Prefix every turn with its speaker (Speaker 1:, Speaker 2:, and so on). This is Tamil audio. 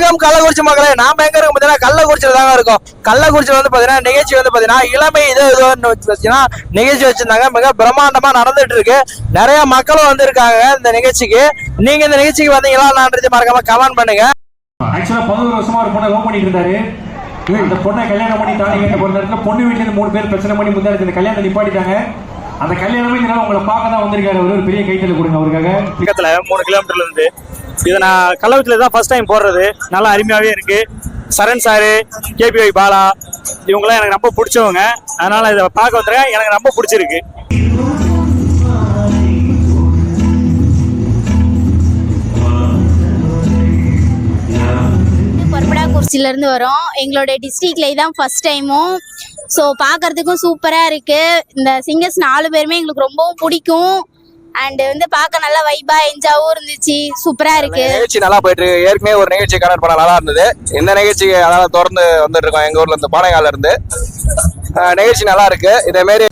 Speaker 1: வணக்கம் கள்ளக்குறிச்சி மக்களே. நாம எங்க இருக்கோம் பாத்தீங்கன்னா கள்ளக்குறிச்சியில தாங்க இருக்கோம். கள்ளக்குறிச்சியில வந்து பாத்தீங்கன்னா நிகழ்ச்சி வந்து பாத்தீங்கன்னா இளமை இது பாத்தீங்கன்னா நிகழ்ச்சி வச்சிருந்தாங்க. மிக பிரம்மாண்டமா நடந்துட்டு இருக்கு. நிறைய மக்களும் வந்திருக்காங்க இந்த நிகழ்ச்சிக்கு. நீங்க இந்த நிகழ்ச்சிக்கு வந்தீங்களா மறக்காம கமெண்ட் பண்ணுங்க.
Speaker 2: ஆக்சுவலா 11 வருஷமா ஒரு பொண்ணை லவ் பண்ணிட்டு இருந்தாரு. இந்த பொண்ணை கல்யாணம் பண்ணி தாலி கட்ட போற நேரத்துல பொண்ணு வீட்டுல இருந்து 3 பேர் பிரச்சனை பண்ணி முந்தாடி இந்த கல்யாணத்தை நிப்பாட்டிட்டாங்க. அந்த கல்யாணமே இதனால உங்களை பார்க்க தான் வந்திருக்காரு. ஒரு பெரிய கைத்தல கொடுங்க அவருக்காக.
Speaker 3: பக்கத்துல 3 கிலோமீட்டர்ல இருந்து இதை நான் கள்ளக்குறிச்சியில தான் ஃபர்ஸ்ட் டைம் போடுறது. நல்லா அருமையாவே இருக்கு. சரண் சாரு, கேபிஒய் பாலா இவங்களாம் எனக்கு ரொம்ப பிடிச்சவங்க. அதனால இதை பார்க்க வந்துருக்கேன். எனக்கு ரொம்ப பிடிச்சிருக்கு.
Speaker 4: குறிச்சியிலேருந்து வரோம். எங்களோட டிஸ்ட்ரிக்ட்ல இதான் ஃபர்ஸ்ட் டைமும். ஸோ பார்க்கறதுக்கும் சூப்பராக இருக்குது. இந்த சிங்கர்ஸ் 4 பேருமே எங்களுக்கு ரொம்பவும் பிடிக்கும். அண்ட் வந்து பார்க்க நல்லா வைபா என்ஜாவும் இருந்துச்சு. சூப்பராக இருக்கு.
Speaker 1: நிகழ்ச்சி நல்லா போயிட்டு இருக்கு. ஏற்கனவே ஒரு நிகழ்ச்சி கனெக்ட் பண்ண நல்லா இருந்தது. இந்த நிகழ்ச்சிக்கு அதனால தொடர்ந்து வந்துட்டு இருக்கோம். எங்க ஊர்ல இருந்து பானைகால இருந்து நிகழ்ச்சி நல்லா இருக்கு. இதே மாதிரி